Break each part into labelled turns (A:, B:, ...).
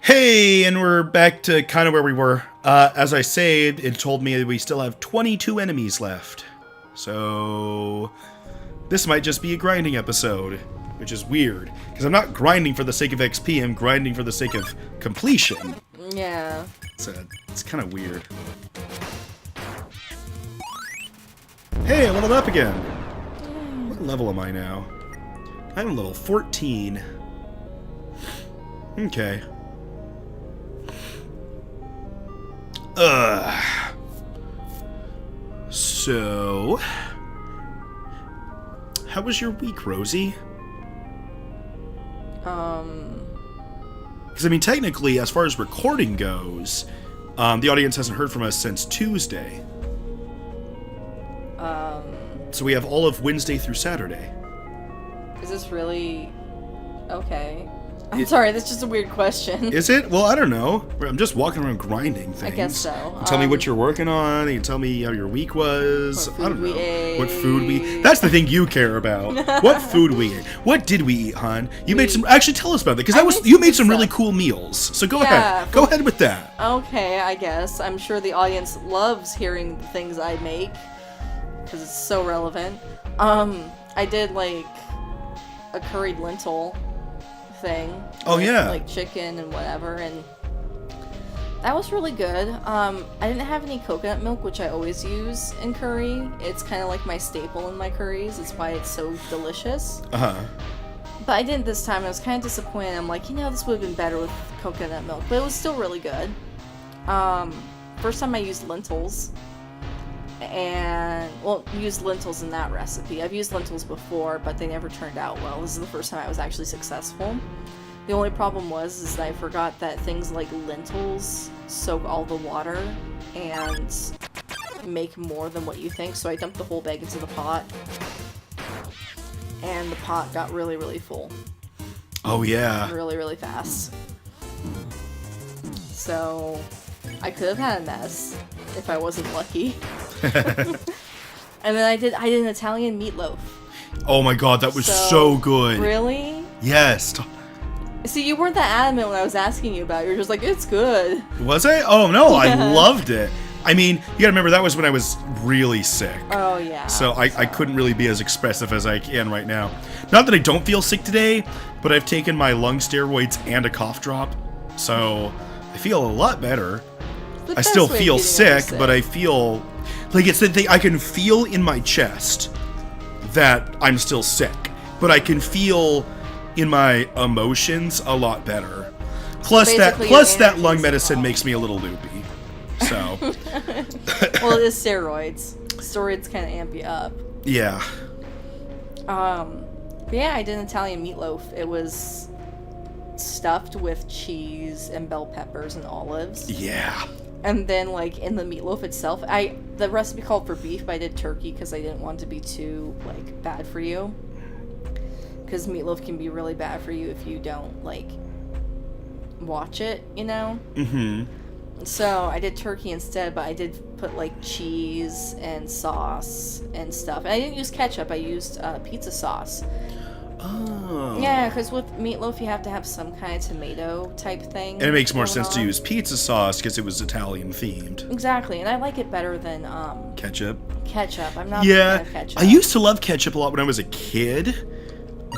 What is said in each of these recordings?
A: Hey, and we're back to kind of where we were. As I saved, it told me that we still have 22 enemies left. So this might just be a grinding episode, which is weird. Because I'm not grinding for the sake of XP, I'm grinding for the sake of completion.
B: Yeah.
A: It's kind of weird. Hey, I leveled up again. What level am I now? I'm level 14. Okay. So, how was your week, Rosie? Because, I mean, technically, as far as recording goes, the audience hasn't heard from us since Tuesday. So we have all of Wednesday through Saturday.
B: Is this really... okay. I'm sorry, that's just a weird question.
A: Is it? Well, I don't know. I'm just walking around grinding things.
B: I guess so.
A: Tell me what you're working on. You can tell me how your week was.
B: What food
A: I don't know.
B: we ate.
A: What food we ate. That's the thing you care about. What food we ate. What did we eat, hon? You made some... Actually, tell us about that. Because you made some really cool meals. So go ahead. Go ahead with that.
B: Okay, I guess. I'm sure the audience loves hearing the things I make. Because it's so relevant. I did, like, a curried lentil thing.
A: Oh, yeah.
B: Like chicken and whatever, and that was really good. I didn't have any coconut milk, which I always use in curry. It's kind of like my staple in my curries. It's why it's so delicious.
A: Uh-huh.
B: But I didn't this time. I was kind of disappointed. I'm like, this would have been better with coconut milk, but it was still really good. First time I used lentils. And, well, used lentils in that recipe. I've used lentils before, but they never turned out well. This is the first time I was actually successful. The only problem is that I forgot that things like lentils soak all the water and make more than what you think, so I dumped the whole bag into the pot. And the pot got really, really full.
A: Oh, yeah.
B: Really, really fast. So, I could have had a mess if I wasn't lucky. And then I did an Italian meatloaf.
A: Oh my god, that was so good.
B: Really?
A: Yes.
B: See, you weren't that adamant when I was asking you about it. You were just like, it's good.
A: Was I? Oh no, I loved it. I mean, you gotta remember that was when I was really sick.
B: Oh yeah.
A: So I couldn't really be as expressive as I can right now. Not that I don't feel sick today, but I've taken my lung steroids and a cough drop. So I feel a lot better. I still feel sick, but I feel like it's the thing I can feel in my chest that I'm still sick, but I can feel in my emotions a lot better. Plus that lung medicine makes me a little loopy. So
B: well, it is steroids. Steroids kind of amp you up.
A: Yeah.
B: But yeah, I did an Italian meatloaf. It was stuffed with cheese and bell peppers and olives.
A: Yeah.
B: And then, like, in the meatloaf itself, the recipe called for beef, but I did turkey because I didn't want it to be too, like, bad for you. Because meatloaf can be really bad for you if you don't, like, watch it, you know? Mm-hmm. So, I did turkey instead, but I did put, like, cheese and sauce and stuff. And I didn't use ketchup, I used pizza sauce.
A: Oh.
B: Yeah, because with meatloaf you have to have some kind of tomato type thing.
A: And it makes more sense to use pizza sauce because it was Italian themed.
B: Exactly, and I like it better than
A: ketchup.
B: Ketchup. I'm not a fan of ketchup.
A: I used to love ketchup a lot when I was a kid,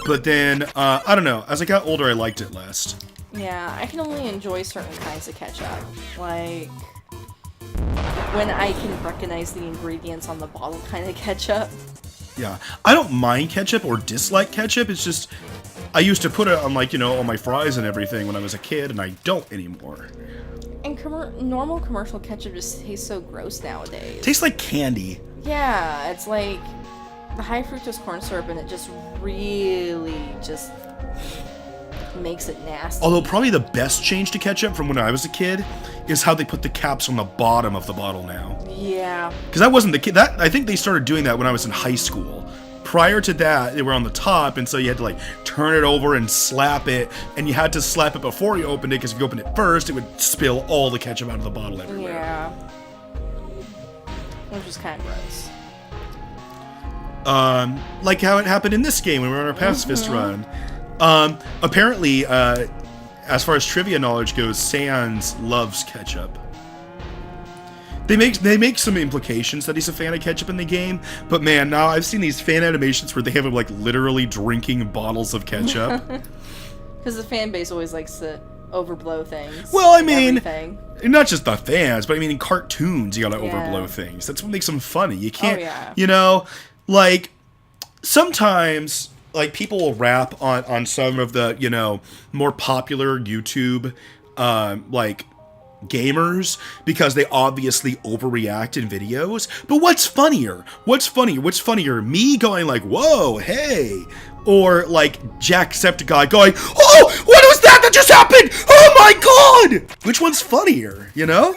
A: but then I don't know. As I got older, I liked it less.
B: Yeah, I can only enjoy certain kinds of ketchup, like when I can recognize the ingredients on the bottle kind of ketchup.
A: Yeah, I don't mind ketchup or dislike ketchup. It's just I used to put it on, like, on my fries and everything when I was a kid, and I don't anymore.
B: And normal commercial ketchup just tastes so gross nowadays.
A: It tastes like candy.
B: Yeah, it's like the high fructose corn syrup, and it just really just makes it nasty.
A: Although probably the best change to ketchup from when I was a kid is how they put the caps on the bottom of the bottle now.
B: Yeah.
A: Because that wasn't the kid. I think they started doing that when I was in high school. Prior to that, they were on the top, and so you had to, like, turn it over and slap it, and you had to slap it before you opened it, because if you opened it first, it would spill all the ketchup out of the bottle everywhere.
B: Yeah. Which was kind of gross.
A: Like how it happened in this game when we were on our pacifist run. Apparently, as far as trivia knowledge goes, Sans loves ketchup. They make some implications that he's a fan of ketchup in the game, but man, now I've seen these fan animations where they have him like literally drinking bottles of ketchup.
B: Because the fan base always likes to overblow things.
A: Well, I mean,
B: everything.
A: Not just the fans, but I mean in cartoons you gotta overblow things. That's what makes them funny. You can't, you know, like sometimes like people will rap on some of the, you know, more popular YouTube like gamers because they obviously overreact in videos. But what's funnier? What's funnier? Me going like, "Whoa, hey," or like Jacksepticeye going, "Oh, what was that just happened? Oh my god!" Which one's funnier? You know?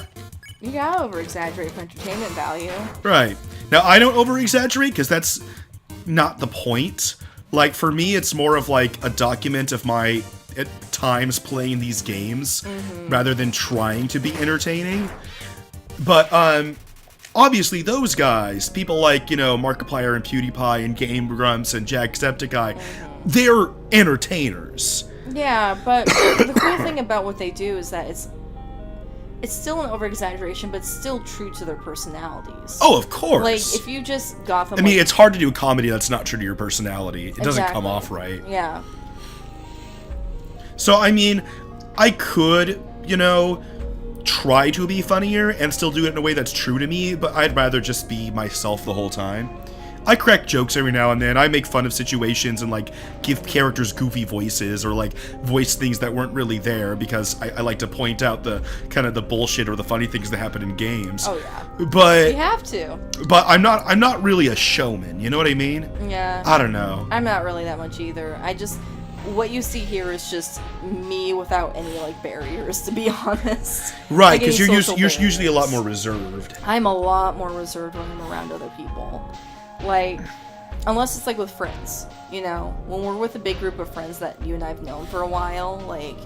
B: You gotta over-exaggerate for entertainment value.
A: Right. Now I don't over-exaggerate because that's not the point. Like for me, it's more of like a document of my at times playing these games rather than trying to be entertaining. But obviously those guys, people like, you know, Markiplier and PewDiePie and Game Grumps and Jacksepticeye, they're entertainers.
B: Yeah, but the cool thing about what they do is that it's still an over-exaggeration, but still true to their personalities.
A: Oh, of course.
B: Like, if you just got them...
A: I mean, it's hard to do a comedy that's not true to your personality. It doesn't come off right.
B: Yeah.
A: So, I mean, I could, you know, try to be funnier and still do it in a way that's true to me, but I'd rather just be myself the whole time. I crack jokes every now and then. I make fun of situations and, like, give characters goofy voices or, like, voice things that weren't really there because I like to point out the kind of the bullshit or the funny things that happen in games.
B: Oh, yeah.
A: But...
B: You have to.
A: But I'm not really a showman, you know what I mean?
B: Yeah.
A: I don't know.
B: I'm not really that much either. What you see here is just me without any, like, barriers, to be honest.
A: Right, because you're usually a lot more reserved.
B: I'm a lot more reserved when I'm around other people. Like, unless it's, like, with friends, you know? When we're with a big group of friends that you and I have known for a while, like,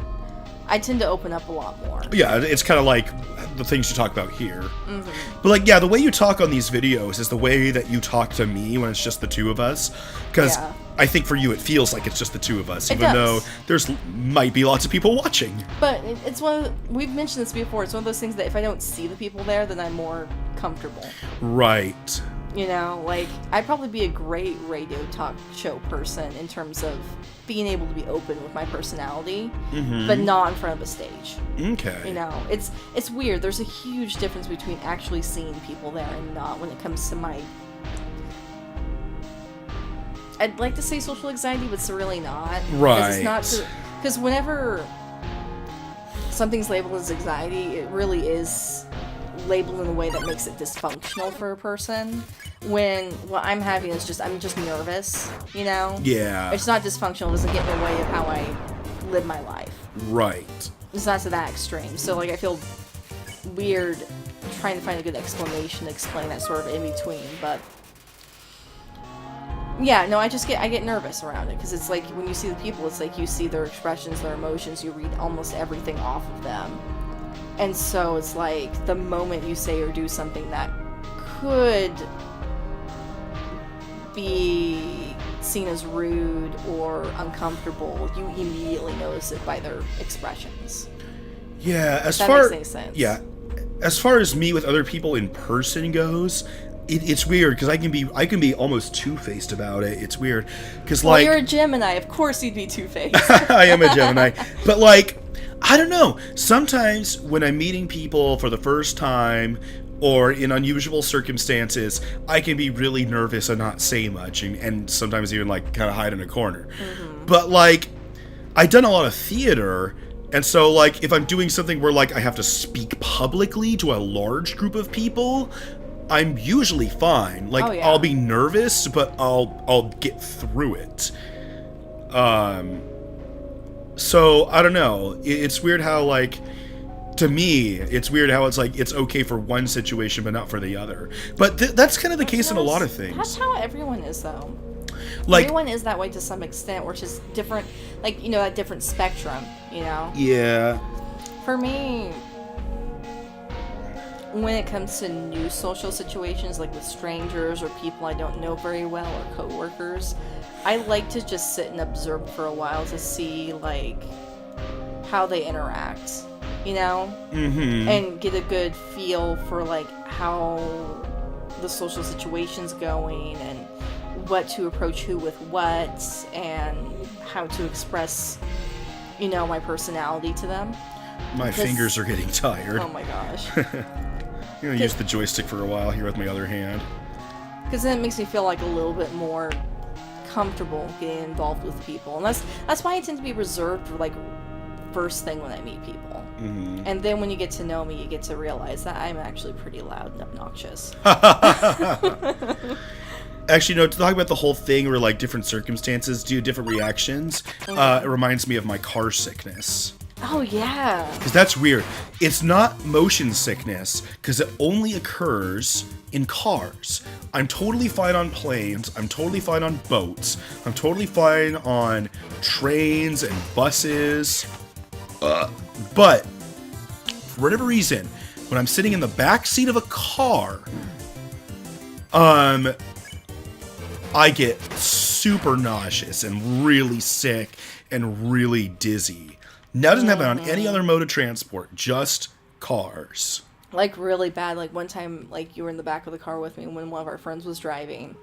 B: I tend to open up a lot more.
A: Yeah, it's kind of like the things you talk about here. But, like, yeah, the way you talk on these videos is the way that you talk to me when it's just the two of us. Because I think for you it feels like it's just the two of us, even though there's might be lots of people watching.
B: But it's we've mentioned this before, it's one of those things that if I don't see the people there, then I'm more comfortable.
A: Right.
B: You know, like, I'd probably be a great radio talk show person in terms of being able to be open with my personality, but not in front of a stage.
A: Okay.
B: You know, it's weird. There's a huge difference between actually seeing people there and not when it comes to my... I'd like to say social anxiety, but it's really not.
A: Right.
B: Because whenever something's labeled as anxiety, it really is labeled in a way that makes it dysfunctional for a person. When what I'm having is I'm just nervous, you know?
A: Yeah.
B: It's not dysfunctional, it doesn't get in the way of how I live my life.
A: Right.
B: It's not to that extreme. So, like, I feel weird trying to find a good explanation to explain that sort of in between, but... Yeah, no, I get nervous around it, because it's like, when you see the people, it's like you see their expressions, their emotions, you read almost everything off of them. And so it's like, the moment you say or do something that could be seen as rude or uncomfortable, you immediately notice it by their expressions.
A: Yeah,
B: makes any sense.
A: Yeah, as far as me with other people in person goes, it's weird because I can be almost two-faced about it. It's weird because
B: well, you're a Gemini, of course you'd be two-faced.
A: I am a Gemini, but like, I don't know. Sometimes when I'm meeting people for the first time or in unusual circumstances, I can be really nervous and not say much, and sometimes even like kind of hide in a corner. But like, I've done a lot of theater. And so, like, if I'm doing something where, like, I have to speak publicly to a large group of people, I'm usually fine. Like, I'll be nervous, but I'll get through it. So, I don't know. It's weird how, like, to me, it's weird how it's, like, it's okay for one situation, but not for the other. But that's kind of the case in a lot of things.
B: That's how everyone is, though.
A: Like,
B: everyone is that way to some extent, which is different, like, you know, that different spectrum, you know?
A: Yeah.
B: For me, when it comes to new social situations, like with strangers or people I don't know very well or coworkers, I like to just sit and observe for a while to see, like, how they interact, you know?
A: Mm-hmm.
B: And get a good feel for, like, how the social situation's going and what to approach who with what and how to express, you know, my personality to them.
A: My fingers are getting tired.
B: Oh my gosh.
A: I'm going to use the joystick for a while here with my other hand.
B: Because then it makes me feel like a little bit more comfortable getting involved with people. And that's why I tend to be reserved for, like, first thing when I meet people.
A: Mm-hmm.
B: And then when you get to know me, you get to realize that I'm actually pretty loud and obnoxious.
A: Actually, no, to talk about the whole thing where, like, different circumstances do different reactions, it reminds me of my car sickness.
B: Oh, yeah.
A: Because that's weird. It's not motion sickness, because it only occurs in cars. I'm totally fine on planes. I'm totally fine on boats. I'm totally fine on trains and buses. But, for whatever reason, when I'm sitting in the back seat of a car, I get super nauseous and really sick and really dizzy. Now it doesn't happen on any other mode of transport, just cars.
B: Like, really bad. Like, one time, like, you were in the back of the car with me when one of our friends was driving.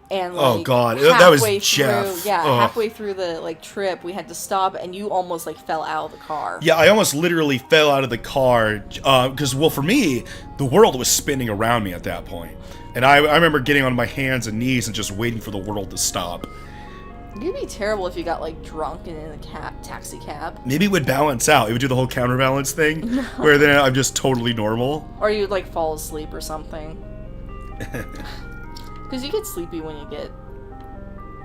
B: And, like,
A: oh, God. That was Jeff.
B: Halfway through the, like, trip, we had to stop, and you almost, like, fell out of the car.
A: Yeah, I almost literally fell out of the car, because, well, for me, the world was spinning around me at that point. And I remember getting on my hands and knees and just waiting for the world to stop.
B: It'd be terrible if you got, like, drunk and in a taxi cab.
A: Maybe it would balance out. It would do the whole counterbalance thing, where then I'm just totally normal.
B: Or you'd, like, fall asleep or something. Because you get sleepy when you get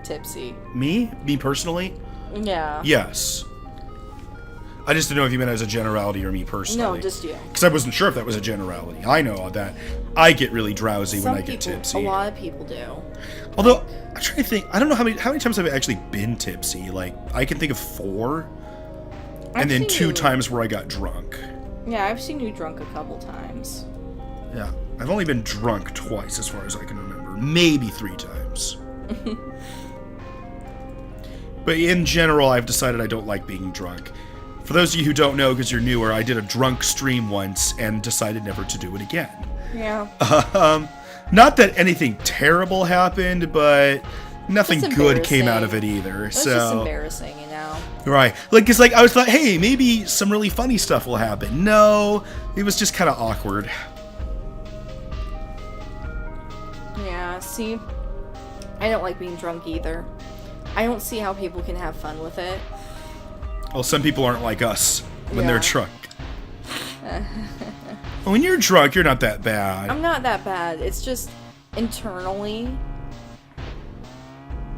B: tipsy.
A: Me? Me personally?
B: Yeah.
A: Yes. I just didn't know if you meant as a generality or me personally.
B: No, just you.
A: Because I wasn't sure if that was a generality. I know that I get really drowsy when I get tipsy.
B: A lot of people do.
A: Although, I'm trying to think, I don't know how many times have I actually been tipsy. Like, I can think of 4. And then 2 times where I got drunk.
B: Yeah, I've seen you drunk a couple times.
A: Yeah. I've only been drunk twice as far as I can remember. Maybe 3 times. But in general, I've decided I don't like being drunk. For those of you who don't know, because you're newer, I did a drunk stream once and decided never to do it again.
B: Yeah.
A: Not that anything terrible happened, but nothing good came out of it either.
B: It's just embarrassing, you know?
A: Right. Like, it's like, I was like, hey, maybe some really funny stuff will happen. No, it was just kind of awkward.
B: Yeah, see, I don't like being drunk either. I don't see how people can have fun with it.
A: Well, some people aren't like us when they're drunk.
B: Well,
A: when you're drunk, you're not that bad.
B: I'm not that bad. It's just, internally,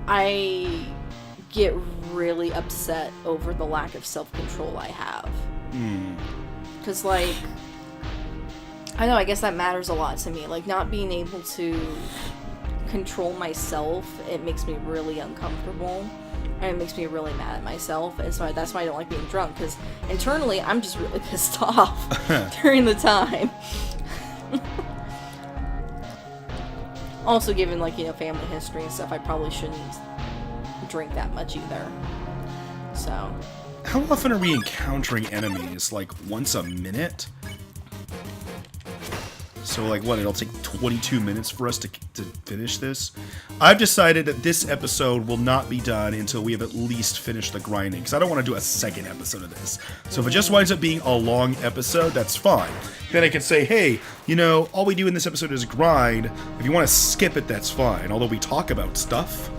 B: I get really upset over the lack of self-control I have. Because, like, I know, I guess that matters a lot to me. Like, not being able to control myself, it makes me really uncomfortable. And it makes me really mad at myself. And so that's why I don't like being drunk. Because internally, I'm just really pissed off during the time. Also, given, like, you know, family history and stuff, I probably shouldn't drink that much either. So.
A: How often are we encountering enemies? Like, once a minute? So, like, what, it'll take 22 minutes for us to finish this? I've decided that this episode will not be done until we have at least finished the grinding, because I don't want to do a second episode of this. So if it just winds up being a long episode, that's fine. Then I can say, hey, you know, all we do in this episode is grind. If you want to skip it, that's fine, although we talk about stuff.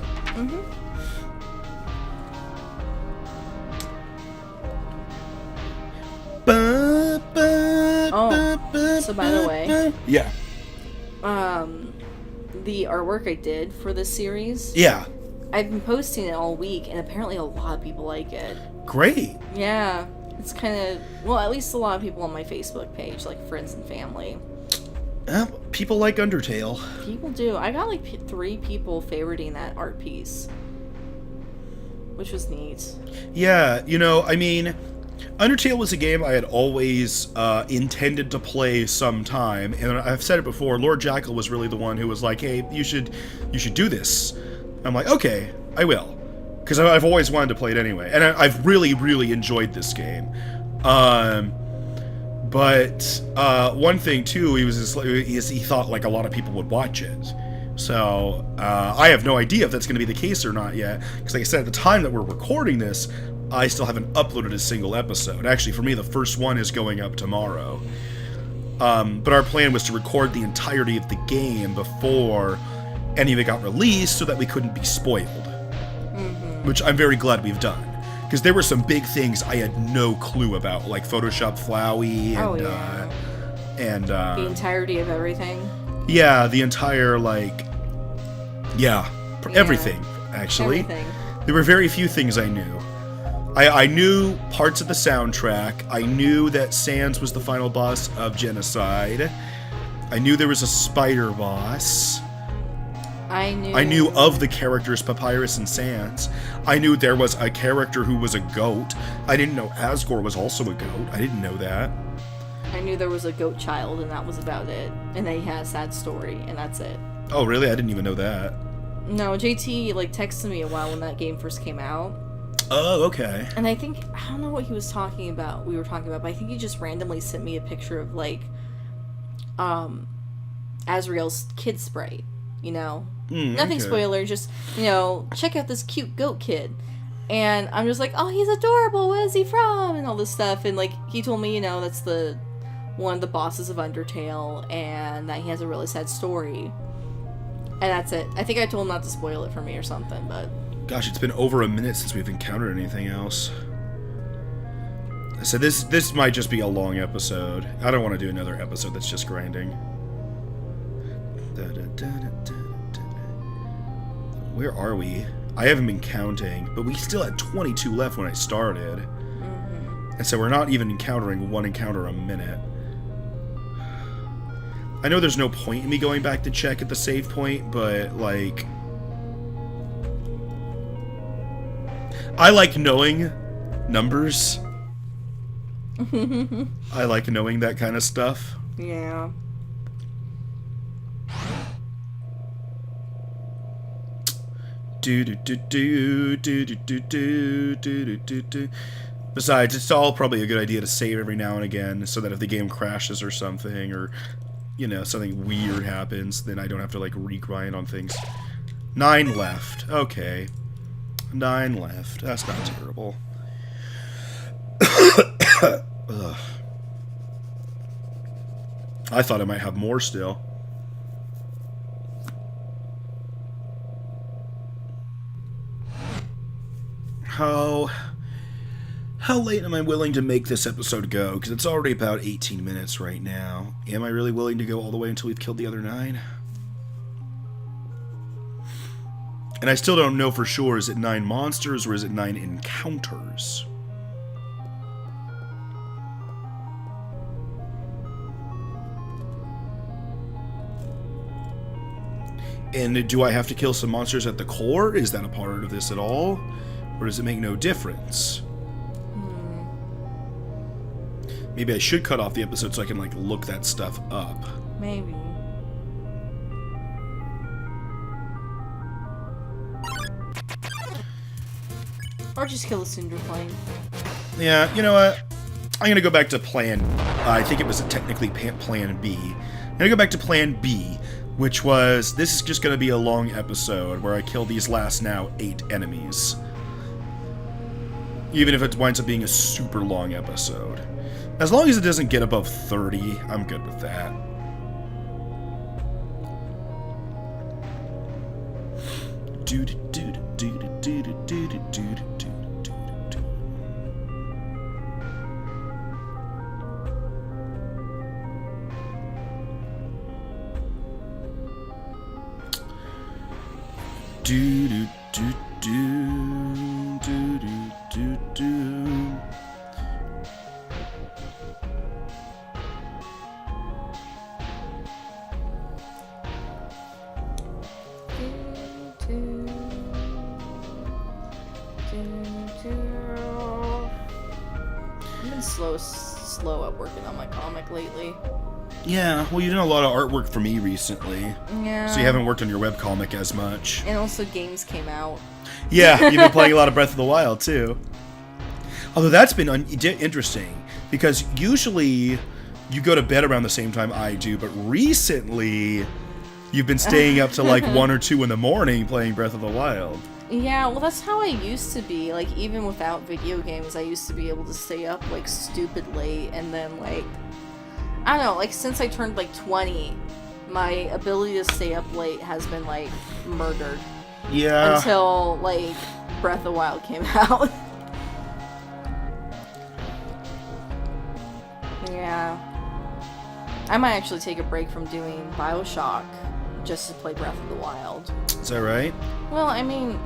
B: So by the way,
A: yeah,
B: the artwork I did for this series,
A: yeah,
B: I've been posting it all week, and apparently a lot of people like it.
A: Great.
B: Yeah, it's kind of, well, at least a lot of people on my Facebook page, like friends and family.
A: People like Undertale.
B: People do. I got like 3 people favoriting that art piece, which was neat.
A: Yeah, you know, I mean, Undertale was a game I had always intended to play sometime, and I've said it before, Lord Jackal was really the one who was like, hey, you should do this. I'm like, okay, I will. because I've always wanted to play it anyway, and I've really, really enjoyed this game. But one thing too, he thought like a lot of people would watch it. So I have no idea if that's going to be the case or not yet. Because like I said, at the time that we're recording this, I still haven't uploaded a single episode. Actually, for me, the first one is going up tomorrow. But our plan was to record the entirety of the game before any of it got released so that we couldn't be spoiled. Mm-hmm. Which I'm very glad we've done. Because there were some big things I had no clue about, like Photoshop Flowey and
B: the entirety of everything.
A: Yeah, the entire everything actually.
B: Everything.
A: There were very few things I knew. I knew parts of the soundtrack. I knew that Sans was the final boss of Genocide. I knew there was a spider boss. I knew of the characters Papyrus and Sans. I knew there was a character who was a goat. I didn't know Asgore was also a goat. I didn't know that.
B: I knew there was a goat child, and that was about it. And then he had a sad story, and that's it.
A: Oh, really? I didn't even know that.
B: No, JT texted me a while when that game first came out.
A: Oh, okay.
B: And I don't know what he was talking about. We were talking about, but I think he just randomly sent me a picture of Azrael's kid sprite. Nothing spoiler, just, check out this cute goat kid. And I'm just like, oh, he's adorable, where is he from? And all this stuff. And, he told me, that's one of the bosses of Undertale, and that he has a really sad story. And that's it. I think I told him not to spoil it for me or something, but...
A: Gosh, it's been over a minute since we've encountered anything else. So this might just be a long episode. I don't want to do another episode that's just grinding. Where are we? I haven't been counting, but we still had 22 left when I started. Mm-hmm. And so we're not even encountering one encounter a minute. I know there's no point in me going back to check at the save point, but, I like knowing numbers. I like knowing that kind of stuff.
B: Yeah.
A: Besides, it's all probably a good idea to save every now and again, so that if the game crashes or something, or something weird happens, then I don't have to regrind on things. 9 left. Okay. 9 left. That's not terrible. Ugh. I thought I might have more still. How late am I willing to make this episode go? Because it's already about 18 minutes right now. Am I really willing to go all the way until we've killed the other 9? And I still don't know for sure, is it 9 monsters or is it 9 encounters? And do I have to kill some monsters at the core? Is that a part of this at all? Or does it make no difference? Maybe I should cut off the episode so I can, look that stuff up.
B: Maybe. Or just kill a cinder flame.
A: Yeah, you know what? I'm gonna go back to plan... I think it was technically plan B. I'm gonna go back to plan B, which was... This is just gonna be a long episode where I kill these last now 8 enemies. Even if it winds up being a super long episode. As long as it doesn't get above 30, I'm good with that.
B: I've been slow at working on my comic lately.
A: Yeah, well, you've done a lot of artwork for me recently.
B: Yeah.
A: So you haven't worked on your webcomic as much.
B: And also games came out.
A: Yeah, you've been playing a lot of Breath of the Wild, too. Although that's been interesting, because usually you go to bed around the same time I do, but recently you've been staying up to like 1 or 2 in the morning playing Breath of the Wild.
B: Yeah, well, that's how I used to be. Like, even without video games, I used to be able to stay up, like, stupid late, and then, like, I don't know, like, since I turned, like, 20, my ability to stay up late has been, like, murdered.
A: Yeah.
B: Until, like, Breath of the Wild came out. Yeah. I might actually take a break from doing BioShock just to play Breath of the Wild.
A: Is that right?
B: Well, I mean,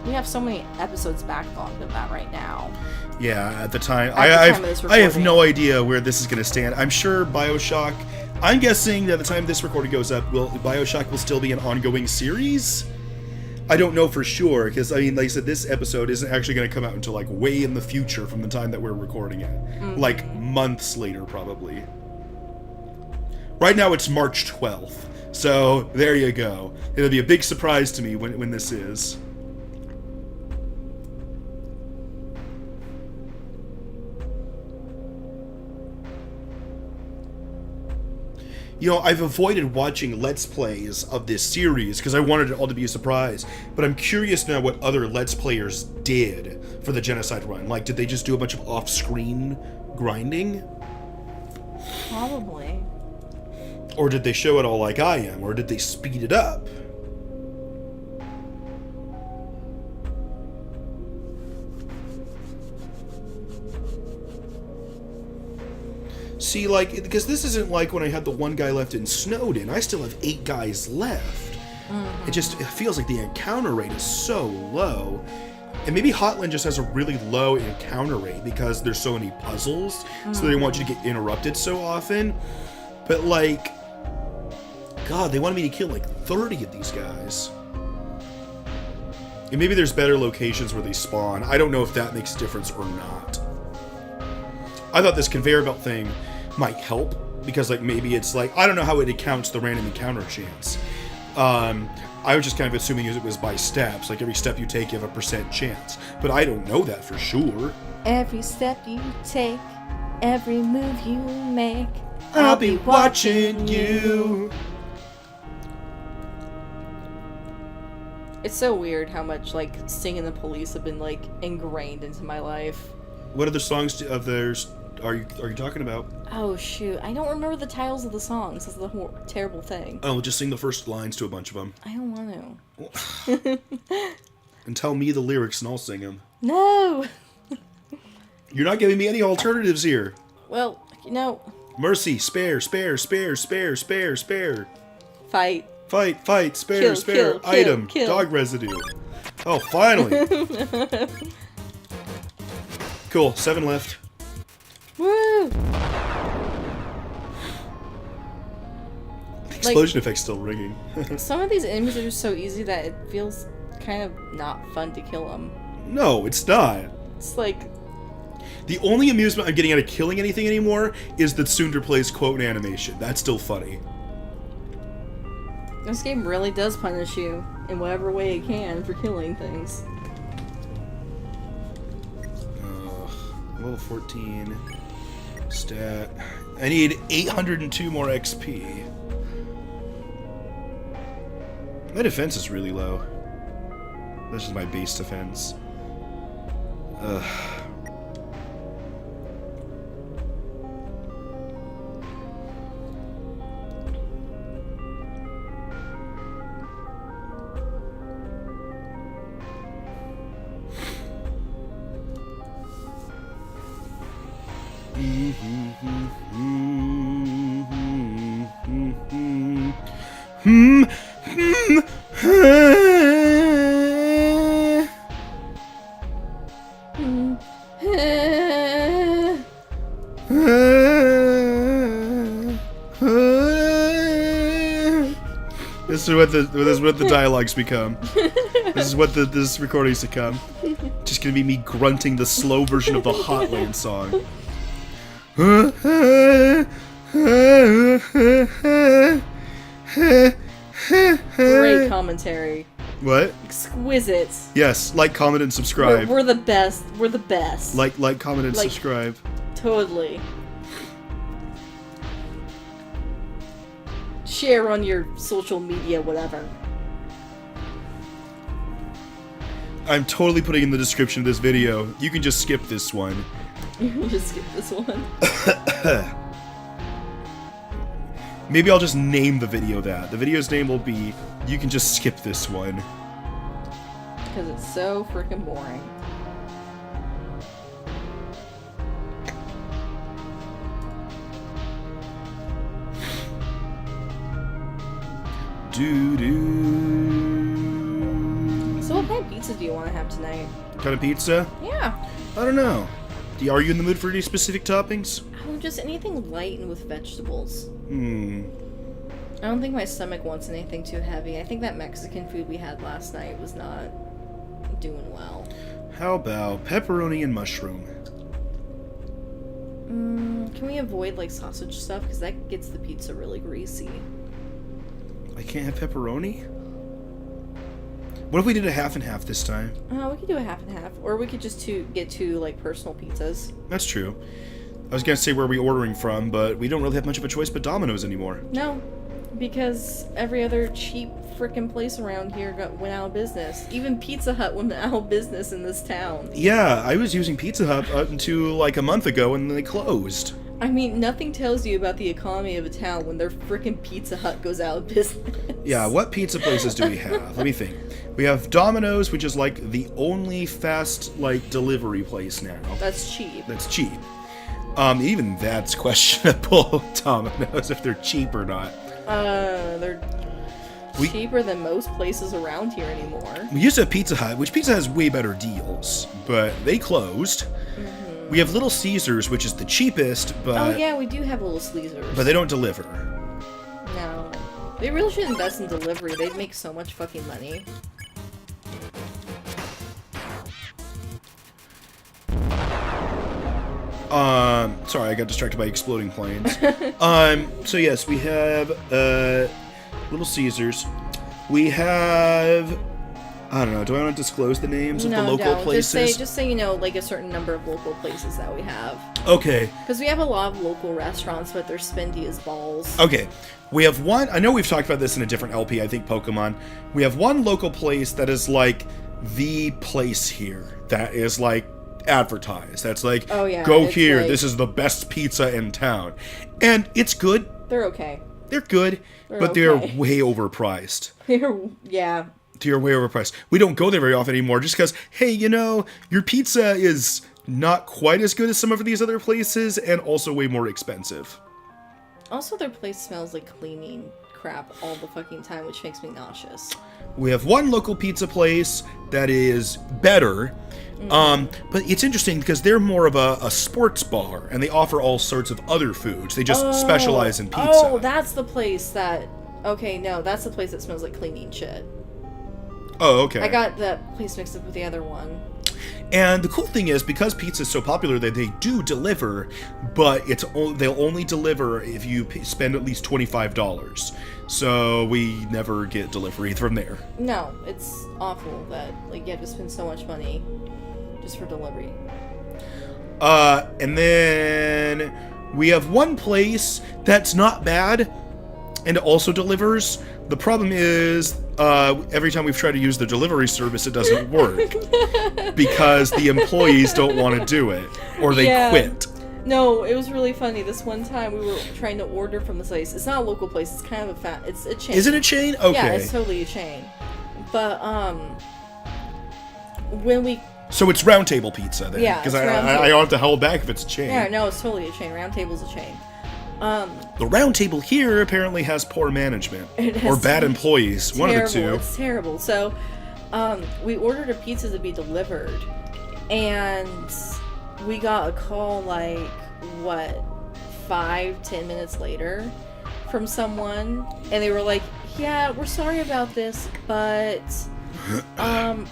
B: we have so many episodes backlogged of that right now.
A: Yeah, at the time.
B: At the time of this
A: I have
B: recording.
A: no idea where this is going to stand. I'm sure BioShock... I'm guessing that at the time this recording goes up, BioShock will still be an ongoing series? I don't know for sure, because, I mean, like I said, this episode isn't actually going to come out until, like, way in the future from the time that we're recording it.
B: Mm-hmm.
A: Like, months later, probably. Right now, it's March 12th. So, there you go. It'll be a big surprise to me when this is. You know, I've avoided watching Let's Plays of this series because I wanted it all to be a surprise. But I'm curious now what other Let's Players did for the Genocide Run. Like, did they just do a bunch of off-screen grinding?
B: Probably.
A: Or did they show it all like I am? Or did they speed it up? See, like, because this isn't like when I had the one guy left in Snowden. I still have 8 guys left.
B: Mm-hmm.
A: It feels like the encounter rate is so low. And maybe Hotland just has a really low encounter rate because there's so many puzzles, so they want you to get interrupted so often. But, like, God, they wanted me to kill like 30 of these guys. And maybe there's better locations where they spawn. I don't know if that makes a difference or not. I thought this conveyor belt thing might help, because like maybe it's like, I don't know how it accounts the random encounter chance. I was just kind of assuming it was by steps, like every step you take you have a % chance. But I don't know that for sure.
B: Every step you take, every move you make,
A: I'll be watching you.
B: It's so weird how much, like, Singing the Police have been, like, ingrained into my life.
A: What other songs of theirs are you talking about?
B: Oh, shoot. I don't remember the titles of the songs. That's the terrible thing.
A: Oh, just sing the first lines to a bunch of them.
B: I don't want to.
A: And tell me the lyrics and I'll sing them.
B: No!
A: You're not giving me any alternatives here.
B: Well, you know...
A: Mercy, spare, spare, spare, spare, spare, spare.
B: Fight.
A: Fight, fight, spare,
B: Kill,
A: spare,
B: kill,
A: item,
B: kill.
A: dog residue. Oh, finally. Cool, 7 left.
B: Woo!
A: Explosion effect's still ringing.
B: Some of these enemies are just so easy that it feels kind of not fun to kill them.
A: No, it's not.
B: It's like...
A: The only amusement I'm getting out of killing anything anymore is the Tsundere plays quote and animation. That's still funny.
B: This game really does punish you in whatever way it can for killing things.
A: Level 14. Stat. I need 802 more XP. My defense is really low. This is my base defense. Ugh. This is what the dialogues become. This is what this recording's to come. Just gonna be me grunting the slow version of the Hotland song.
B: commentary.
A: What?
B: Exquisite.
A: Yes, like, comment, and subscribe.
B: We're the best. We're the best.
A: Like, comment, and subscribe.
B: Totally. Share on your social media, whatever.
A: I'm totally putting in the description of this video. You can just skip this one.
B: You can just skip this one.
A: Maybe I'll just name the video that. The video's name will be, you can just skip this one.
B: Because it's so freaking boring. So what kind of pizza do you want to have tonight?
A: Kind of pizza?
B: Yeah.
A: I don't know. Are you in the mood for any specific toppings?
B: Oh, just anything light and with vegetables.
A: I
B: don't think my stomach wants anything too heavy. I think that Mexican food we had last night was not doing well.
A: How about pepperoni and mushroom?
B: Can we avoid, like, sausage stuff? Because that gets the pizza really greasy.
A: I can't have pepperoni? What if we did a half and half this time?
B: We could do a half and half. Or we could just get two, like, personal pizzas.
A: That's true. I was gonna say where are we ordering from, but we don't really have much of a choice but Domino's anymore.
B: No, because every other cheap frickin' place around here went out of business. Even Pizza Hut went out of business in this town.
A: Yeah, I was using Pizza Hut up until like a month ago and then they closed.
B: I mean, nothing tells you about the economy of a town when their frickin' Pizza Hut goes out of business.
A: Yeah, what pizza places do we have? Let me think. We have Domino's, which is like the only fast, like, delivery place now.
B: That's cheap.
A: That's cheap. Even that's questionable, Domino's, if they're cheap or not.
B: They're cheaper than most places around here anymore.
A: We used to have Pizza Hut, which Pizza has way better deals, but they closed. We have Little Caesars, which is the cheapest, but...
B: Oh yeah, we do have Little Caesars.
A: But they don't deliver.
B: No. They really should invest in delivery. They'd make so much fucking money.
A: Sorry, I got distracted by exploding planes. So yes, we have, Little Caesars. We have... I don't know, do I want to disclose the names of the local places?
B: Just say, you know, like a certain number of local places that we have.
A: Okay.
B: Because we have a lot of local restaurants, but they're spendy as balls.
A: Okay. We have one, I know we've talked about this in a different LP, I think Pokemon. We have one local place that is like the place here. That is like advertised. That's like,
B: oh, yeah,
A: go here,
B: like,
A: this is the best pizza in town. And it's good.
B: They're okay.
A: They're good, but they're way overpriced.
B: Yeah.
A: They're way overpriced. We don't go there very often anymore just because, hey, you know, your pizza is not quite as good as some of these other places and also way more expensive.
B: Also, their place smells like cleaning crap all the fucking time, which makes me nauseous.
A: We have one local pizza place that is better, but it's interesting because they're more of a sports bar and they offer all sorts of other foods. They just specialize in pizza.
B: Oh, that's the place that... Okay, no, that's the place that smells like cleaning shit.
A: Oh, okay.
B: I got that place mixed up with the other one.
A: And the cool thing is, because pizza is so popular, that they do deliver, but they'll only deliver if you spend at least $25. So we never get delivery from there.
B: No, it's awful that like you have to spend so much money just for delivery.
A: And then we have one place that's not bad and also delivers. The problem is, every time we've tried to use the delivery service, it doesn't work. Because the employees don't want to do it. Or they quit.
B: No, it was really funny. This one time we were trying to order from this place. It's not a local place. It's kind of it's a chain.
A: Is it a chain? Okay.
B: Yeah, it's totally a chain. But, when we...
A: So it's Round Table Pizza then?
B: Yeah,
A: because I don't have to hold back if it's a chain.
B: Yeah, no, it's totally a chain. Round Table's a chain.
A: The Round Table here apparently has poor management. Or bad employees. One of the two.
B: It's terrible. So, we ordered a pizza to be delivered. And we got a call, like, 5-10 minutes later from someone. And they were like, yeah, we're sorry about this, but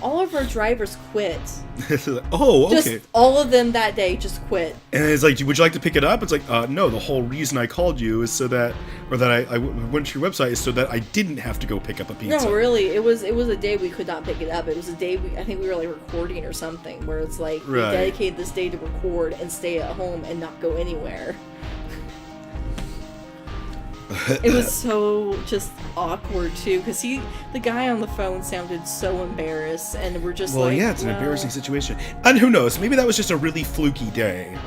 B: All of our drivers quit.
A: Oh, okay.
B: Just all of them that day just quit.
A: And it's like, would you like to pick it up? It's like, no, the whole reason I called you is so that, or that I went to your website is so that I didn't have to go pick up a pizza.
B: No, really, it was a day we could not pick it up. It was a day I think we were like recording or something, where it's like we dedicated this day to record and stay at home and not go anywhere. It was so just awkward too, because the guy on the phone sounded so embarrassed, and we're just
A: well, yeah, it's an embarrassing situation. And who knows, maybe that was just a really fluky day.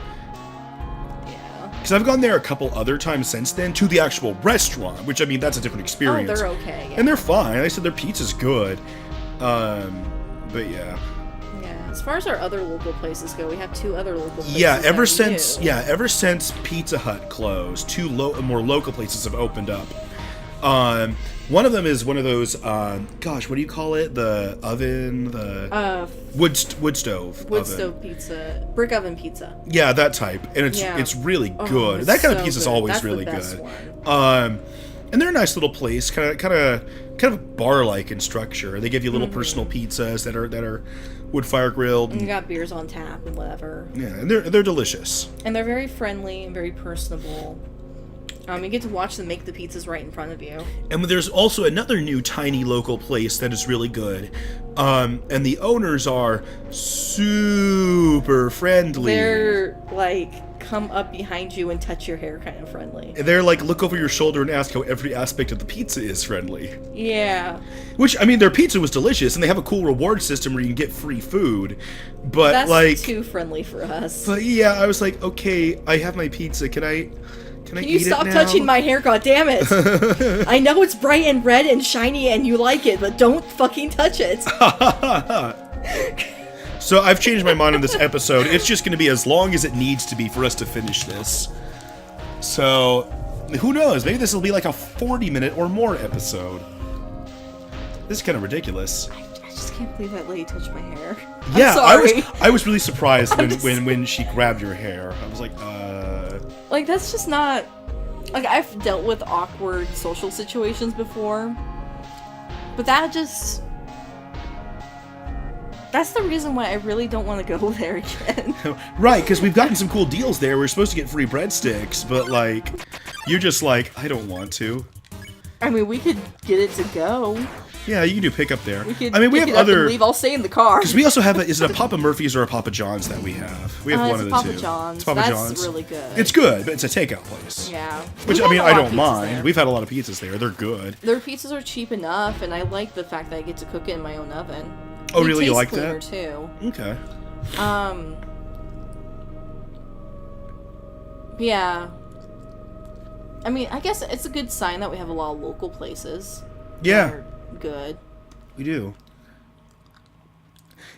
B: Yeah.
A: Because I've gone there a couple other times since then, to the actual restaurant, which, I mean, that's a different experience.
B: Oh, they're okay, yeah.
A: And they're fine. I said their pizza's good. But yeah.
B: As far as our other local places go, we have 2 other local places.
A: Yeah, ever since Pizza Hut closed, 2 more local places have opened up. One of them is one of those, gosh, what do you call it? The oven, the wood stove.
B: Wood stove pizza, brick oven pizza.
A: Yeah, that type, and it's really good.
B: It's
A: that kind of
B: so
A: pizza is
B: good.
A: always
B: That's
A: really
B: the best
A: good.
B: One.
A: And they're a nice little place, kind of bar-like in structure. They give you little personal pizzas that are wood fire grilled.
B: And you got beers on tap and whatever.
A: Yeah, and they're delicious.
B: And they're very friendly and very personable. You get to watch them make the pizzas right in front of you.
A: And there's also another new tiny local place that is really good. And the owners are super friendly.
B: They're like come up behind you and touch your hair kind of friendly.
A: They're like look over your shoulder and ask how every aspect of the pizza is friendly.
B: Yeah.
A: Which, I mean, their pizza was delicious, and they have a cool reward system where you can get free food. But
B: that's
A: like
B: too friendly for us.
A: But yeah, I was like, okay, I have my pizza. Can I
B: Can you
A: eat
B: stop
A: it now?
B: touching my hair? God damn it! I know it's bright and red and shiny and you like it, but don't fucking touch it.
A: So I've changed my mind on this episode. It's just going to be as long as it needs to be for us to finish this. So, who knows? Maybe this will be like a 40-minute or more episode. This is kind of ridiculous.
B: I just can't believe that lady touched my hair.
A: Yeah,
B: I'm sorry.
A: I was really surprised when she grabbed your hair. I was like,
B: Like, that's just not... Like, I've dealt with awkward social situations before. But that just... That's the reason why I really don't want to go there again.
A: Right, because we've gotten some cool deals there. We're supposed to get free breadsticks, but, like, you're just like, I don't want to.
B: I mean, we could get it to go.
A: Yeah, you can do pickup there.
B: We could
A: I mean, we
B: pick
A: have
B: it up
A: other...
B: and leave. I'll stay in the car.
A: Because we also have is it a Papa Murphy's or a Papa John's that we have? We have one of the
B: Papa
A: two.
B: John's.
A: It's Papa
B: That's
A: John's.
B: really good.
A: It's good, but it's a takeout place.
B: Yeah.
A: Which,
B: We
A: I mean,
B: have a
A: I
B: lot
A: don't
B: of pizzas
A: mind.
B: there.
A: We've had a lot of pizzas there. They're good.
B: Their pizzas are cheap enough, and I like the fact that I get to cook it in my own oven.
A: Oh,
B: It
A: really? You
B: tastes
A: like
B: cleaner,
A: that?
B: too.
A: Okay.
B: Yeah. I mean, I guess it's a good sign that we have a lot of local places.
A: Yeah.
B: That are good.
A: We do.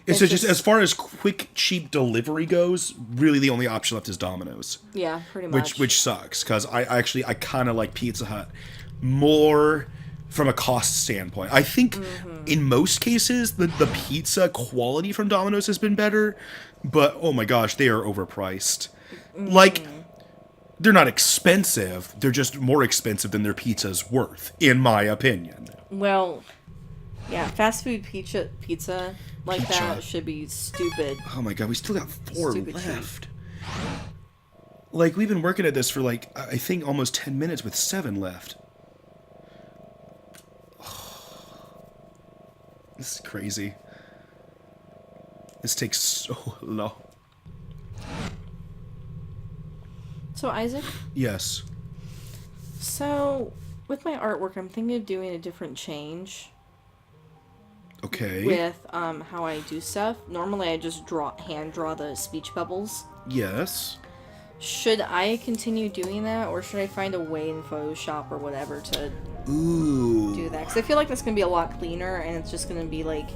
B: It's
A: just as far as quick, cheap delivery goes, really the only option left is Domino's.
B: Yeah, pretty much.
A: Which sucks, because I kind of like Pizza Hut more from a cost standpoint. I think in most cases, the pizza quality from Domino's has been better, but oh my gosh, they are overpriced. Like, they're not expensive, they're just more expensive than their pizza's worth, in my opinion.
B: Well, yeah, fast food pizza like that should be stupid.
A: Oh my god, we still got 4
B: Stupid
A: left. Like, we've been working at this for, like, I think almost 10 minutes with 7 left. This is crazy. This takes so long.
B: So, Isaac?
A: Yes.
B: So, with my artwork, I'm thinking of doing a different change.
A: Okay.
B: With how I do stuff. Normally, I just hand draw the speech bubbles.
A: Yes.
B: Should I continue doing that, or should I find a way in Photoshop or whatever to do that? Because I feel like that's going to be a lot cleaner, and it's just going to be, like,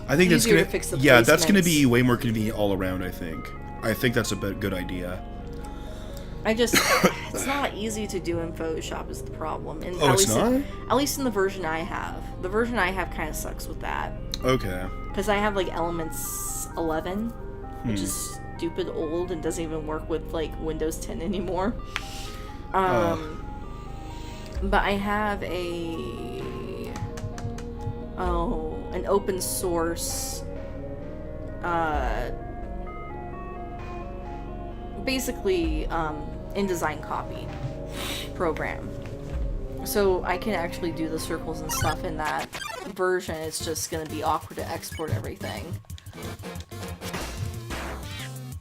A: I think that's
B: easier
A: gonna
B: to fix the
A: that's gonna
B: placements.
A: be way more convenient all around. I think that's a good idea.
B: It's not easy to do in Photoshop is the problem. And
A: It's not?
B: At least in the version I have. The version I have kind of sucks with that.
A: Okay.
B: Because I have, like, Elements 11, which is stupid old and doesn't even work with, like, Windows 10 anymore. But I have a an open source, basically, InDesign copy program. So I can actually do the circles and stuff in that version. It's just gonna be awkward to export everything.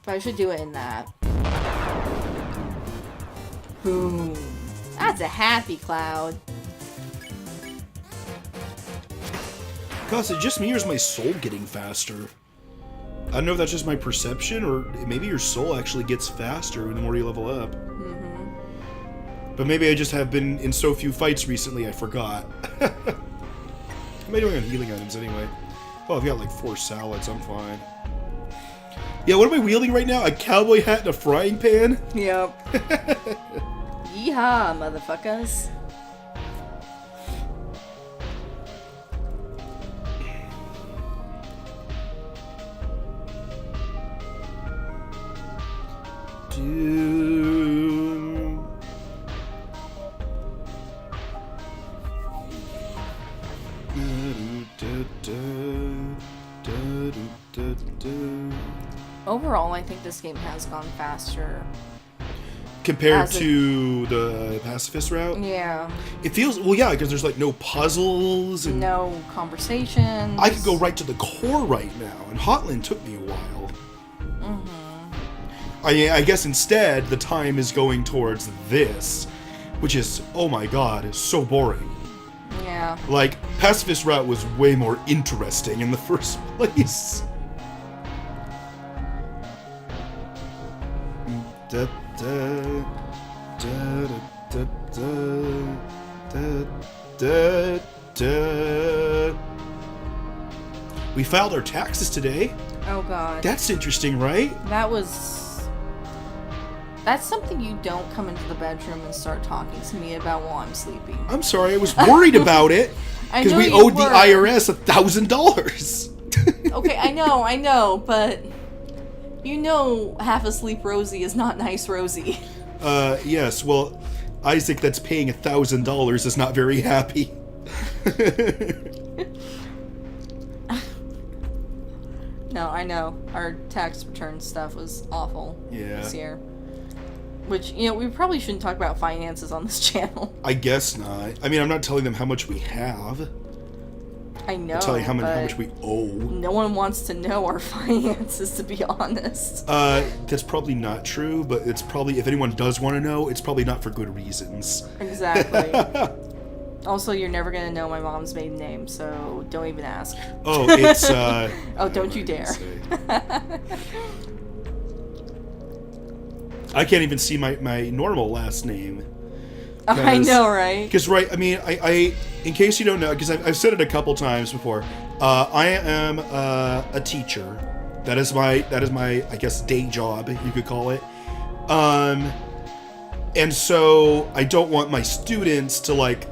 B: But I should do it in that. Boom. That's a happy cloud.
A: God, is it just me or is my soul getting faster? I don't know if that's just my perception, or maybe your soul actually gets faster the more you level up.
B: Mm-hmm.
A: But maybe I just have been in so few fights recently, I forgot. How am I doing on healing items anyway? Oh, I've got like 4 salads, I'm fine. Yeah, what am I wielding right now? A cowboy hat and a frying pan?
B: Yep. Yeehaw, motherfuckers. Overall, I think this game has gone faster.
A: Compared to the pacifist route?
B: Yeah.
A: It feels, well, yeah, because there's like no puzzles and
B: no conversations.
A: I could go right to the core right now, and Hotland took me a while.
B: Mm-hmm.
A: I guess instead the time is going towards this, which is, oh my god, so boring.
B: Yeah.
A: Like, pacifist route was way more interesting in the first place. Da, da, da, da, da, da, da. We filed our taxes today.
B: Oh god.
A: That's interesting, right?
B: That's something you don't come into the bedroom and start talking to me about while I'm sleeping.
A: I'm sorry, I was worried about it. Because we owed the IRS $1,000.
B: Okay, I know, but you know half asleep Rosie is not nice Rosie.
A: Yes, well, Isaac that's paying $1,000 is not very happy.
B: No, I know. Our tax return stuff was awful this year. Which, you know, we probably shouldn't talk about finances on this channel.
A: I guess not. I mean, I'm not telling them how much we have.
B: I know,
A: I'm telling how much we owe.
B: No one wants to know our finances, to be honest.
A: That's probably not true, but it's probably, if anyone does want to know, it's probably not for good reasons.
B: Exactly. Also, you're never going to know my mom's maiden name, so don't even ask.
A: Oh, it's,
B: oh, don't you dare.
A: I can't even see my normal last name.
B: I know, right?
A: Because, right, I mean, I in case you don't know, because I've said it a couple times before, I am a teacher. That is my, I guess, day job, you could call it. And so I don't want my students to, like,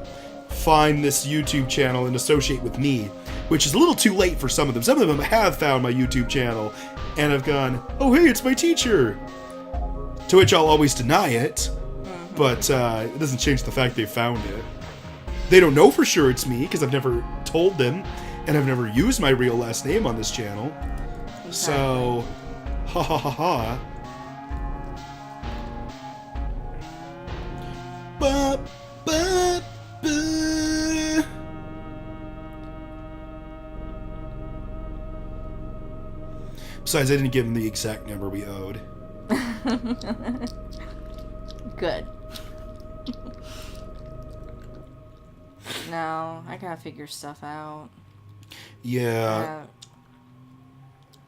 A: find this YouTube channel and associate with me, which is a little too late for some of them. Some of them have found my YouTube channel and have gone, oh, hey, it's my teacher. To which I'll always deny it, but it doesn't change the fact they found it. They don't know for sure it's me, because I've never told them, and I've never used my real last name on this channel. Exactly. So, ha ha ha ha. Ba, ba, ba. Besides, I didn't give them the exact number we owed.
B: Good. No, I gotta figure stuff out.
A: Yeah.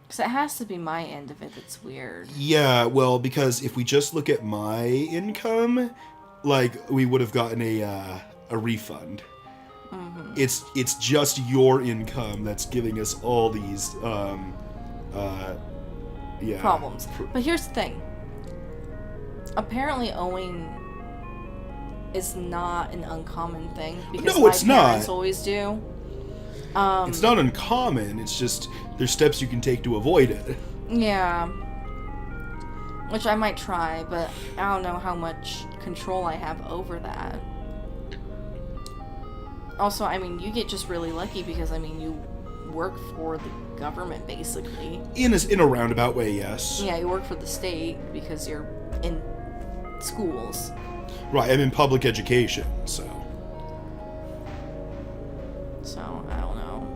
B: Because it has to be my end of it that's weird.
A: Yeah, well, because if we just look at my income, like, we would have gotten a refund. Mm-hmm. It's just your income that's giving us all these,
B: problems. But here's the thing. Apparently owing is not an uncommon thing, because
A: no, it's
B: my parents
A: not.
B: always do.
A: It's not uncommon, it's just there's steps you can take to avoid it.
B: Yeah. Which I might try, but I don't know how much control I have over that. Also, I mean, you get just really lucky because, I mean, you work for the government, basically.
A: In a roundabout way, yes.
B: Yeah, you work for the state because you're in schools.
A: Right, I'm in public education, so...
B: So, I don't know.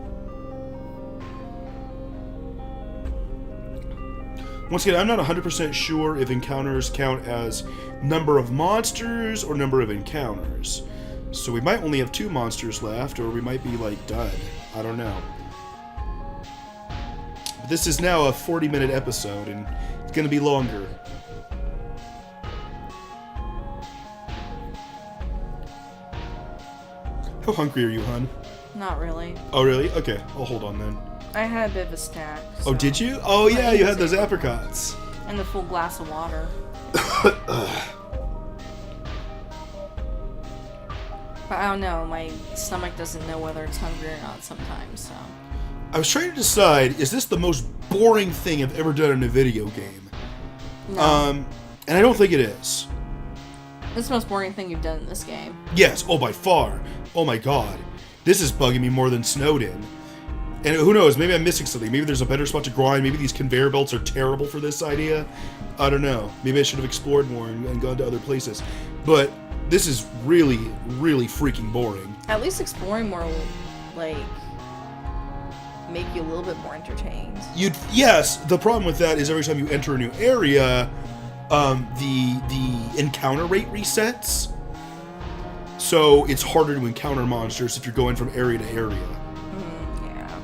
A: Once again, I'm not 100% sure if encounters count as number of monsters or number of encounters. So we might only have 2 monsters left, or we might be, like, done. I don't know. But this is now a 40-minute episode, and it's going to be longer. How hungry are you, hon?
B: Not really.
A: Oh, really? Okay, I'll hold on then.
B: I had a bit of a snack. So.
A: Oh, did you? Oh, yeah, you had those apricots.
B: And a full glass of water. But I don't know, my stomach doesn't know whether it's hungry or not sometimes, so...
A: I was trying to decide, is this the most boring thing I've ever done in a video game?
B: No.
A: And I don't think it is.
B: It's the most boring thing you've done in this game.
A: Yes, oh, by far. Oh my god. This is bugging me more than Snowden. And who knows, maybe I'm missing something. Maybe there's a better spot to grind. Maybe these conveyor belts are terrible for this idea. I don't know. Maybe I should have explored more and gone to other places. But this is really, really freaking boring.
B: At least exploring more will, like, make you a little bit more entertained.
A: Yes, the problem with that is every time you enter a new area, the encounter rate resets. So it's harder to encounter monsters if you're going from area to area.
B: Yeah.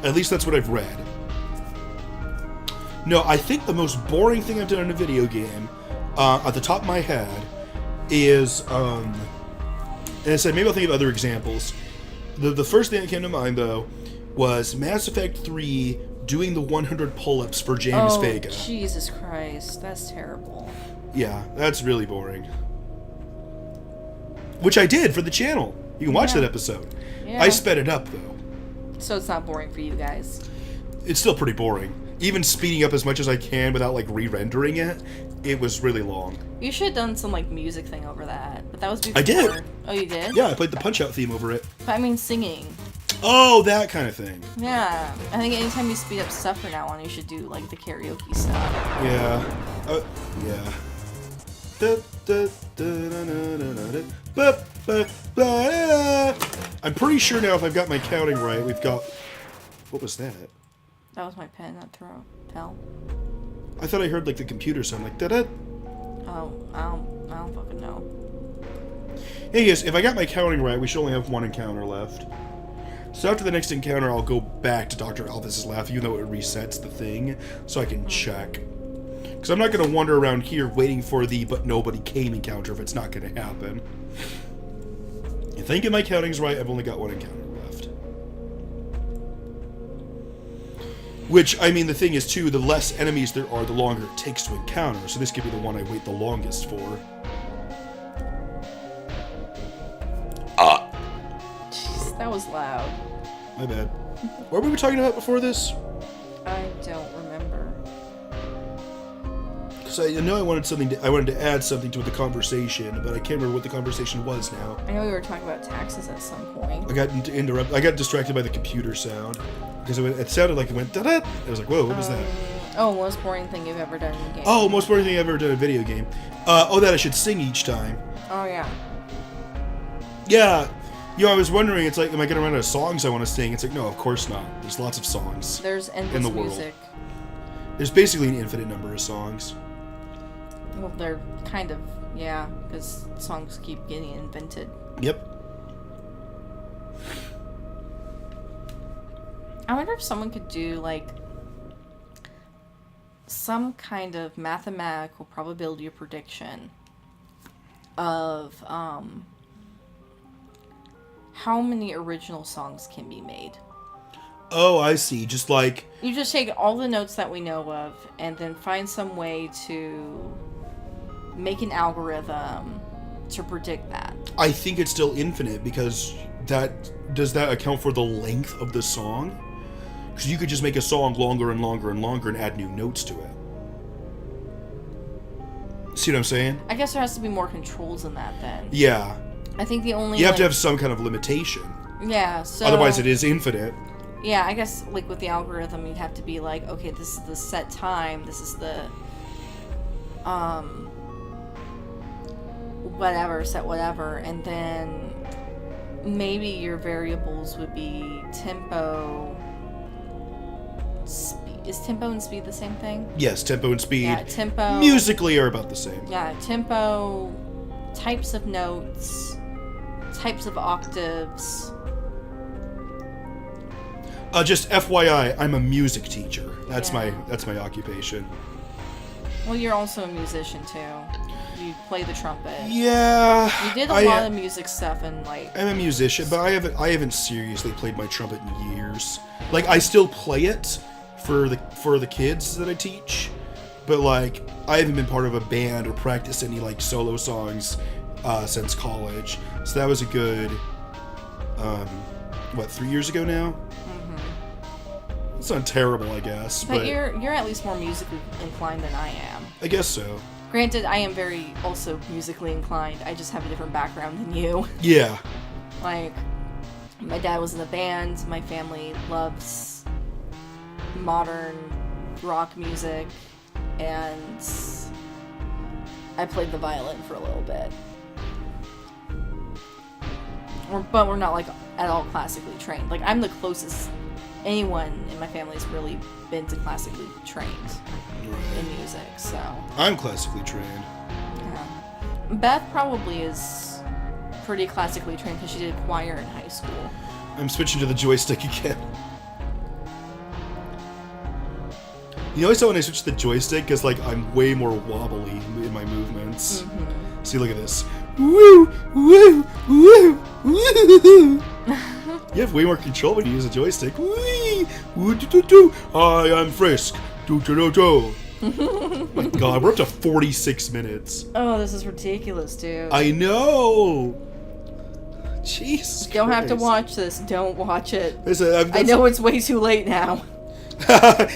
A: At least that's what I've read. No, I think the most boring thing I've done in a video game, at the top of my head, is, and I said maybe I'll think of other examples. The first thing that came to mind, though, was Mass Effect 3 doing the 100 pull-ups for James Vega.
B: Oh, Jesus Christ. That's terrible.
A: Yeah, that's really boring. Which I did for the channel. You can watch that episode.
B: Yeah.
A: I sped it up, though.
B: So it's not boring for you guys.
A: It's still pretty boring. Even speeding up as much as I can without, like, re-rendering it, it was really long.
B: You should have done some, like, music thing over that. But that was before.
A: I did.
B: Oh, you did?
A: Yeah, I played the Punch-Out theme over it.
B: But I mean singing.
A: Oh, that kind of thing.
B: Yeah. I think anytime you speed up stuff from now on, you should do, like, the karaoke stuff.
A: Yeah. Yeah. I'm pretty sure now if I've got my counting right, we've got... What was that?
B: That was my pen, not tell.
A: I thought I heard, like, the computer sound, like, da-da.
B: Oh, I don't fucking know.
A: Anyways, if I got my counting right, we should only have 1 encounter left. So after the next encounter, I'll go back to Dr. Alvis's lab, even though it resets the thing, so I can check. Because I'm not going to wander around here waiting for the but nobody came encounter if it's not going to happen. If thinking my counting's right, I've only got 1 encounter left. Which, I mean, the thing is, too, the less enemies there are, the longer it takes to encounter, so this could be the one I wait the longest for.
B: Jeez, that was loud.
A: My bad. What were we talking about before this?
B: I don't remember.
A: Because I know I wanted to add something to the conversation, but I can't remember what the conversation was now.
B: I know we were talking about taxes at some point.
A: I got distracted by the computer sound because it sounded like it went da-da. I was like, whoa, what was that?
B: Oh, most boring thing you've ever done in a game.
A: Oh, most boring thing I've ever done in a video game. That I should sing each time.
B: Oh, yeah.
A: Yeah. You know, I was wondering, it's like, am I going to run out of songs I want to sing? It's like, no, of course not. There's lots of songs.
B: There's endless
A: in the world.
B: music.
A: There's basically an infinite number of songs.
B: Well, they're kind of, yeah, because songs keep getting invented.
A: Yep.
B: I wonder if someone could do, like, some kind of mathematical probability of prediction of, how many original songs can be made.
A: Oh, I see. Just like...
B: You just take all the notes that we know of and then find some way to make an algorithm to predict that.
A: I think it's still infinite because does that account for the length of the song? Because you could just make a song longer and longer and longer and add new notes to it. See what I'm saying?
B: I guess there has to be more controls in that then.
A: Yeah.
B: I think the only...
A: You have to have some kind of limitation.
B: Yeah, so...
A: Otherwise it is infinite.
B: Yeah, I guess, like, with the algorithm, you'd have to be like, okay, this is the set time, this is the... set whatever, and then maybe your variables would be tempo... Is tempo and speed the same thing?
A: Yes, tempo and speed.
B: Yeah, tempo...
A: Musically are about the same.
B: Yeah, tempo, types of notes, types of octaves.
A: Just FYI, I'm a music teacher. That's my occupation.
B: Well, you're also a musician too. You play the trumpet.
A: Yeah.
B: You did a lot of music stuff and like...
A: I'm a musician, but I haven't seriously played my trumpet in years. Like, I still play it for the kids that I teach, but like I haven't been part of a band or practiced any like solo songs since college. So that was a good 3 years ago now. Mm-hmm. It's not terrible, I guess. But
B: you're at least more musically inclined than I am.
A: I guess so.
B: Granted, I am very also musically inclined. I just have a different background than you.
A: Yeah.
B: Like, my dad was in a band. My family loves modern rock music, and I played the violin for a little bit. But we're not like at all classically trained. Like, I'm the closest anyone in my family's really been to classically trained in music, so.
A: I'm classically trained.
B: Yeah. Beth probably is pretty classically trained because she did choir in high school.
A: I'm switching to the joystick again. You know, I saw when I switched to the joystick because, like, I'm way more wobbly in my movements. Mm-hmm. See, look at this. Woo! Woo! Woo! Woo! You have way more control when you use a joystick. Wee! Woo! Do, do, do. Hi, I'm Frisk. Do, do, do, do. My God, we're up to 46 minutes.
B: Oh, this is ridiculous, dude.
A: I know! Jesus
B: You don't
A: Christ.
B: have to watch this. Don't watch it.
A: I
B: know it's way too late now.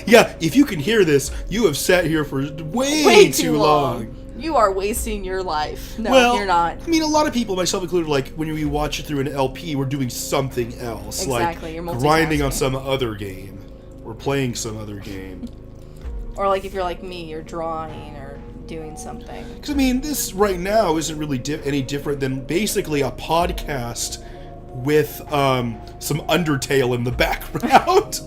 A: Yeah, if you can hear this, you have sat here for way too long.
B: You are wasting your life. No,
A: well,
B: you're not.
A: I mean, a lot of people, myself included, like, when we watch it through an LP, we're doing something else.
B: Exactly,
A: like,
B: you're multitasking.
A: grinding on some other game. Or playing some other game.
B: Or, like, if you're like me, you're drawing or doing something.
A: Because, I mean, this right now isn't really any different than basically a podcast with some Undertale in the background.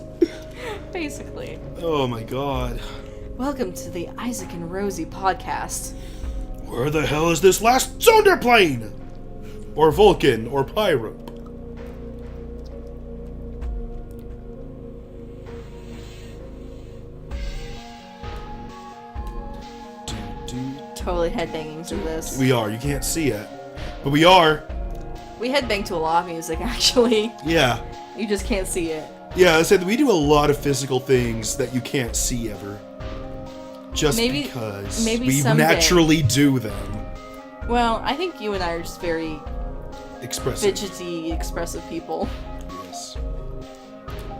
B: Basically.
A: Oh my God.
B: Welcome to the Isaac and Rosie podcast.
A: Where the hell is this last Sonderplane? Or Vulcan, or Pyro?
B: Totally headbanging through this.
A: We are. You can't see it. But we are.
B: We headbang to a lot of music, actually.
A: Yeah.
B: You just can't see it.
A: Yeah, I said we do a lot of physical things that you can't see ever. Just because we
B: someday.
A: naturally do them.
B: Well, I think you and I are just very
A: expressive,
B: fidgety, expressive people.
A: Yes.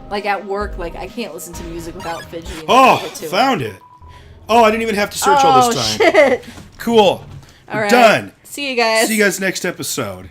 B: Like at work, like I can't listen to music without fidgeting.
A: Oh, found it. Oh, I didn't even have to search all this time.
B: Oh, shit.
A: Cool. We're done.
B: See you guys.
A: See you guys next episode.